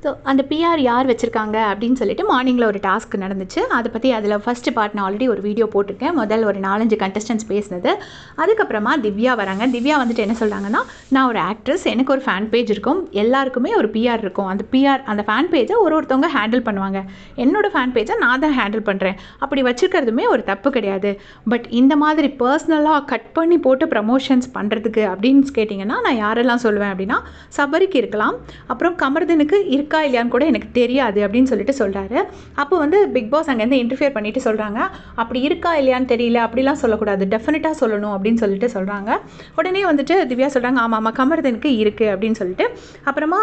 So அந்த PR யார் வச்சுருக்காங்க அப்படின்னு சொல்லிட்டு மார்னிங்கில் ஒரு டாஸ்க் நடந்துச்சு. அதை பற்றி அதில் ஃபஸ்ட்டு பார்ட் நான் ஆல்ரெடி ஒரு வீடியோ போட்டிருக்கேன். முதல் ஒரு 4-5 கண்டஸ்டன்ஸ் பேசினது. அதுக்கப்புறமா திவ்யா வராங்க. திவ்யா வந்துட்டு என்ன சொல்கிறாங்கன்னா, நான் ஒரு ஆக்ட்ரஸ், எனக்கு ஒரு ஃபேன் பேஜ் இருக்கும், எல்லாருக்குமே ஒரு பிஆர் இருக்கும். அந்த ஃபேன் பேஜை ஒருத்தவங்க ஹேண்டில் பண்ணுவாங்க. என்னோடய ஃபேன் பேஜை நான் தான் ஹேண்டில் பண்ணுறேன். அப்படி வச்சுருக்கிறதுமே ஒரு தப்பு கிடையாது. பட் இந்த மாதிரி பர்சனலாக கட் பண்ணி போட்டு ப்ரமோஷன்ஸ் பண்ணுறதுக்கு அப்படின்னு கேட்டிங்கன்னா நான் யாரெல்லாம் சொல்லுவேன் அப்படின்னா, சபரிக்கு இருக்கலாம், அப்புறம் கமர்தனுக்கு இருக்கா இல்லையான்னு கூட எனக்கு தெரியாது அப்படின்னு சொல்லிட்டு சொல்கிறாரு. அப்போ வந்து பிக் பாஸ் அங்கேருந்து இன்டர்ஃபியர் பண்ணிட்டு சொல்கிறாங்க, அப்படி இருக்கா இல்லையான்னு தெரியல, அப்படிலாம் சொல்லக்கூடாது, டெஃபினட்டாக சொல்லணும் அப்படின்னு சொல்லிட்டு சொல்கிறாங்க. உடனே வந்துட்டு திவ்யா சொல்கிறாங்க, ஆமாம் கமர்தனுக்கு இருக்குது அப்படின்னு சொல்லிட்டு. அப்புறமா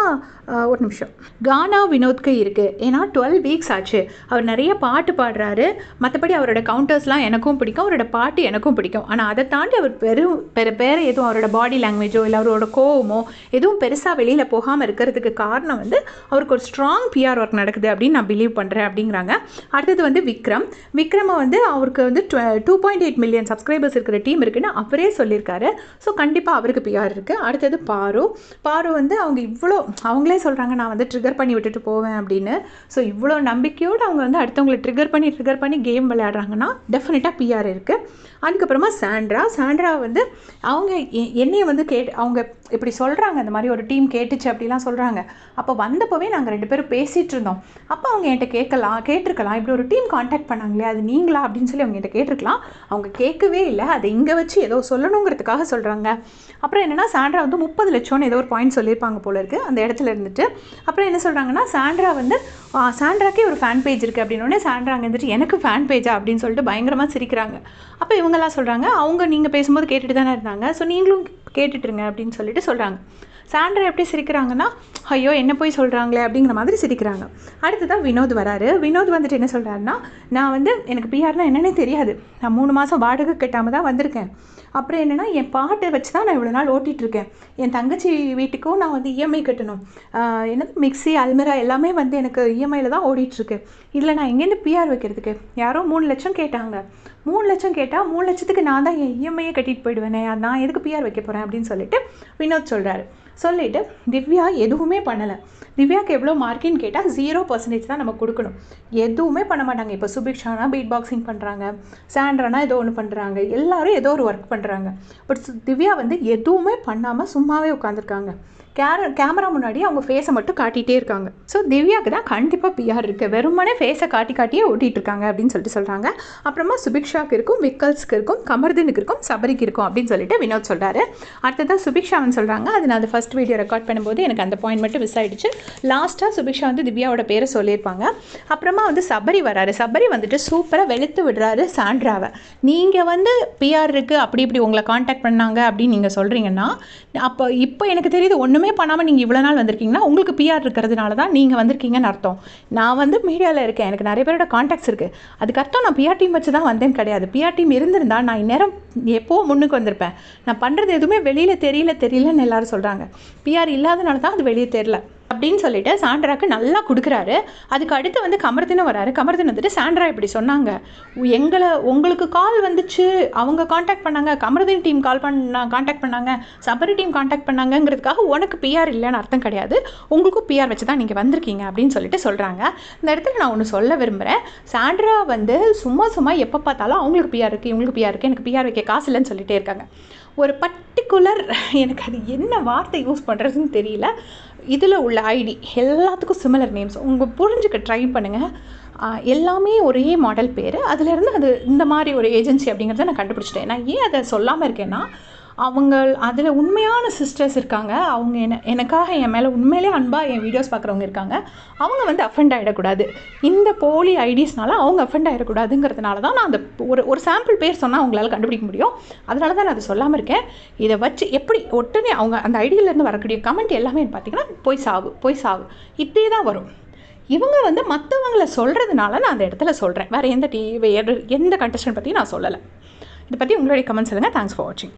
ஒரு நிமிஷம், கானா வினோத்க்கு இருக்குது, ஏன்னா 12 வீக்ஸ் ஆச்சு, அவர் நிறைய பாட்டு பாடுறாரு, மற்றபடி அவரோட கவுண்டர்ஸ்லாம் எனக்கும் பிடிக்கும், அவரோட பாட்டு எனக்கும் பிடிக்கும். ஆனால் அதை தாண்டி அவர் வேறு எதுவும் அவரோட பாடி லாங்குவேஜோ இல்லை அவரோட கோவமோ எதுவும் பெருசாக வெளியில் போகாமல் இருக்கிறதுக்கு காரணம் வந்து அவருக்கு ஒரு ஸ்ட்ராங் பிஆர் ஒர்க் நடக்குது அப்படின்னு நான் பிலீவ் பண்ணுறேன் அப்படிங்கிறாங்க. அடுத்தது வந்து விக்ரமை வந்து அவருக்கு வந்து 2.8 மில்லியன் சப்ஸ்கிரைபர்ஸ் இருக்கிற டீம் இருக்குன்னு அவரே சொல்லியிருக்காரு. ஸோ கண்டிப்பாக அவருக்கு பிஆர் இருக்குது. அடுத்தது பாரு வந்து அவங்களே சொல்கிறாங்க, நான் வந்து ட்ரிகர் பண்ணி விட்டுட்டு போவேன் அப்படின்னு. ஸோ இவ்வளோ நம்பிக்கையோடு அவங்க வந்து அடுத்தவங்களை ட்ரிகர் பண்ணி கேம் விளையாடுறாங்கன்னா டெஃபினட்டாக பிஆர் இருக்குது. அதுக்கப்புறமா சாண்ட்ரா வந்து அவங்க என்னையை வந்து அவங்க இப்படி சொல்கிறாங்க, இந்த மாதிரி ஒரு டீம் கேட்டுச்சு அப்படிலாம் சொல்கிறாங்க. அப்போ வந்தப்போவே நாங்கள் 2 பேரும் பேசிகிட்டு இருந்தோம். அப்போ அவங்க என்கிட்ட கேட்டிருக்கலாம், இப்படி ஒரு டீம் காண்டாக்ட் பண்ணாங்களே அது நீங்களா அப்படின்னு சொல்லி அவங்க என்கிட்ட கேட்டிருக்கலாம். அவங்க கேட்கவே இல்லை, அதை இங்கே வச்சு ஏதோ சொல்லணுங்கிறதுக்காக சொல்கிறாங்க. அப்புறம் என்னென்னா, சாண்ட்ரா வந்து 30 லட்சம்னு ஏதோ ஒரு பாயிண்ட் சொல்லியிருப்பாங்க போல இருக்குது அந்த இடத்துல இருந்துட்டு. அப்புறம் என்ன சொல்கிறாங்கன்னா, சாண்ட்ராக்கே ஒரு ஃபேன் பேஜ் இருக்குது அப்படின்னோடனே சாண்ட்ரா அங்கே இருந்துட்டு எனக்கு ஃபேன் பேஜா அப்படின்னு சொல்லிட்டு பயங்கரமாக சிரிக்கிறாங்க. அப்போ இவங்கெல்லாம் சொல்கிறாங்க, அவங்க நீங்கள் பேசும்போது கேட்டுட்டு தானே இருந்தாங்க, ஸோ நீங்களும் கேட்டுட்ருங்க அப்படின்னு சொல்லிட்டு சொல்கிறாங்க. சாண்ட்ரா எப்படி சிரிக்கிறாங்கன்னா, ஐயோ என்ன போய் சொல்கிறாங்களே அப்படிங்கிற மாதிரி சிரிக்கிறாங்க. அடுத்ததான் வினோத் வராரு. வினோத் வந்துட்டு என்ன சொல்கிறாருன்னா, நான் வந்து எனக்கு பிஆர்னால் என்னன்னே தெரியாது, நான் 3 மாதம் வாடகை கட்டாமல் தான் வந்திருக்கேன். அப்புறம் என்னென்னா, என் பாட்டை வச்சு தான் நான் இவ்வளோ நாள் ஓட்டிகிட்ருக்கேன். என் தங்கச்சி வீட்டுக்கும் நான் வந்து இஎம்ஐ கட்டணும், மிக்ஸி அல்மிரா எல்லாமே வந்து எனக்கு இஎம்ஐயில் தான் ஓடிட்டுருக்கு. இதில் நான் எங்கேருந்து பிஆர் வைக்கிறதுக்கு? யாரோ 3 லட்சம் கேட்டாங்க. 3 லட்சம் கேட்டால் 3 லட்சத்துக்கு நான் தான் என் இஎம்ஐயே கட்டிட்டு போயிடுவேனே, நான் எதுக்கு பிஆர் வைக்க போகிறேன் அப்படின்னு சொல்லிட்டு வினோத் சொல்கிறாரு. சொல்லிவிட்டு திவ்யா எதுவுமே பண்ணலை. திவ்யாவுக்கு எவ்வளோ மார்க்கின்னு கேட்டால் 0% தான் நம்ம கொடுக்கணும். எதுவுமே பண்ண மாட்டாங்க. இப்போ சுபிக்ஷானா பீட் பாக்ஸிங் பண்ணுறாங்க, சாண்ட்ரானா ஏதோ ஒன்று பண்ணுறாங்க, எல்லோரும் ஏதோ ஒரு ஒர்க் பண்ணுறாங்க. பட் திவ்யா வந்து எதுவுமே பண்ணாமல் சும்மாவே உட்காந்துருக்காங்க. கேமரா முன்னாடி அவங்க ஃபேஸை மட்டும் காட்டிகிட்டே இருக்காங்க. ஸோ திவ்யாவுக்கு தான் கண்டிப்பாக பிஆர் இருக்குது, வெறுமனே ஃபேஸை காட்டியே ஓட்டிகிட்டு இருக்காங்க அப்படின்னு சொல்லிட்டு சொல்கிறாங்க. அப்புறமா சுபிக்ஷாவுக்கு இருக்கும், விக்கல்ஸ்க்கு இருக்கும், கமர்தனுக்கு இருக்கும், சபரிக்கு இருக்கும் அப்படின்னு சொல்லிட்டு வினோத் சொல்கிறாரு. அடுத்ததான் சுபிக்ஷான்னு சொல்கிறாங்க. அது நான் அந்த ஃபஸ்ட் வீடியோ ரெக்கார்ட் பண்ணும்போது எனக்கு அந்த பாயிண்ட் மட்டும் மிஸ் ஆகிடுச்சு. லாஸ்ட்டாக சுபிக்ஷா வந்து திவ்யாவோட பேரை சொல்லியிருப்பாங்க. அப்புறமா வந்து சபரி வராரு. சபரி வந்துட்டு சூப்பராக வெளுத்து விடுறாரு சாண்ட்ராவை. நீங்கள் வந்து பிஆர் இருக்குது அப்படி இப்படி உங்களை காண்டாக்ட் பண்ணாங்க அப்படின்னு நீங்கள் சொல்கிறீங்கன்னா, இப்போ எனக்கு தெரியுது ஒன்றுமே பண்ணாமல் நீங்கள் இவ்வளோ நாள் வந்திருக்கீங்கன்னா உங்களுக்கு பிஆர் இருக்கிறதுனால தான் நீங்கள் வந்திருக்கீங்கன்னு அர்த்தம். நான் வந்து மீடியாவில் இருக்கேன், எனக்கு நிறைய பேரோட காண்டாக்ட்ஸ் இருக்குது, அதுக்கு அர்த்தம் நான் பிஆர் டீம் வச்சு தான் வந்தேன் கிடையாது. பிஆர் டீம் இருந்திருந்தால் நான் இந்நேரம் எப்போ முன்னுக்கு வந்திருப்பேன். நான் பண்ணுறது எதுவுமே வெளியில் தெரியலன்னு எல்லாரும் சொல்கிறாங்க. பிஆர் இல்லாதனால தான் அது வெளியே தெரியல அப்படின்னு சொல்லிட்டு சாண்ட்ராக்கு நல்லா கொடுக்குறாரு. அதுக்கு அடுத்து வந்து கமர்தனும் வராரு. கமர்தன் வந்துட்டு சாண்ட்ரா இப்படி சொன்னாங்க, உங்களுக்கு கால் வந்துச்சு, அவங்க காண்டாக்ட் பண்ணாங்க, கமர்தன் டீம் காண்டாக்ட் பண்ணாங்க, சபரி டீம் காண்டாக்ட் பண்ணாங்கிறதுக்காக உனக்கு பிஆர் இல்லைன்னு அர்த்தம் கிடையாது, உங்களுக்கும் பிஆர் வச்சு தான் நீங்கள் வந்திருக்கீங்க அப்படின்னு சொல்லிட்டு சொல்கிறாங்க. இந்த இடத்துல நான் ஒன்று சொல்ல விரும்புகிறேன். சாண்ட்ரா வந்து சும்மா எப்போ பார்த்தாலும் அவங்களுக்கு பிஆர் இருக்குது, இவங்களுக்கு பிஆர் இருக்குது, எனக்கு பிஆர் வைக்க காசு இல்லைன்னு சொல்லிட்டே இருக்காங்க. ஒரு பர்டிகுலர், எனக்கு அது என்ன வார்த்தை யூஸ் பண்ணுறதுன்னு தெரியல, இதில் உள்ள ஐடி எல்லாத்துக்கும் சிமிலர் நேம்ஸ் புரிஞ்சுக்க ட்ரை பண்ணுங்கள். எல்லாமே ஒரே மாடல் பேர். அதுலேருந்து அது இந்த மாதிரி ஒரு ஏஜென்சி அப்படிங்கிறத நான் கண்டுபிடிச்சிட்டேன். நான் ஏன் அதை சொல்லாமல் இருக்கேன்னா, அதில் உண்மையான சிஸ்டர்ஸ் இருக்காங்க, அவங்க எனக்காக என் மேலே உண்மையிலே அன்பாக என் வீடியோஸ் பார்க்குறவங்க இருக்காங்க. அவங்க வந்து அஃபெண்ட் ஆகிடக்கூடாது, இந்த போலி ஐடிஸ்னால அவங்க அஃபெண்ட் ஆகிடக்கூடாதுங்கிறதுனால தான் நான் அந்த ஒரு சாம்பிள் பேர் சொன்னால் அவங்களால கண்டுபிடிக்க முடியும். அதனால தான் நான் அதை சொல்லாமல் இருக்கேன். இதை வச்சு எப்படி உடனே அவங்க அந்த ஐடியிலேருந்து வரக்கூடிய கமெண்ட் எல்லாமே பார்த்திங்கன்னா போய் சாவு இப்படியே தான் வரும். இவங்க வந்து மற்றவங்களை சொல்கிறதுனால நான் அந்த இடத்துல சொல்கிறேன். வேறு எந்த கண்டஸ்டன்ட் பற்றியும் நான் சொல்லலை. இதை பற்றி உங்களுடைய கமெண்ட்ஸ் சொல்லுங்கள். தேங்க்ஸ் ஃபார் வாட்சிங்.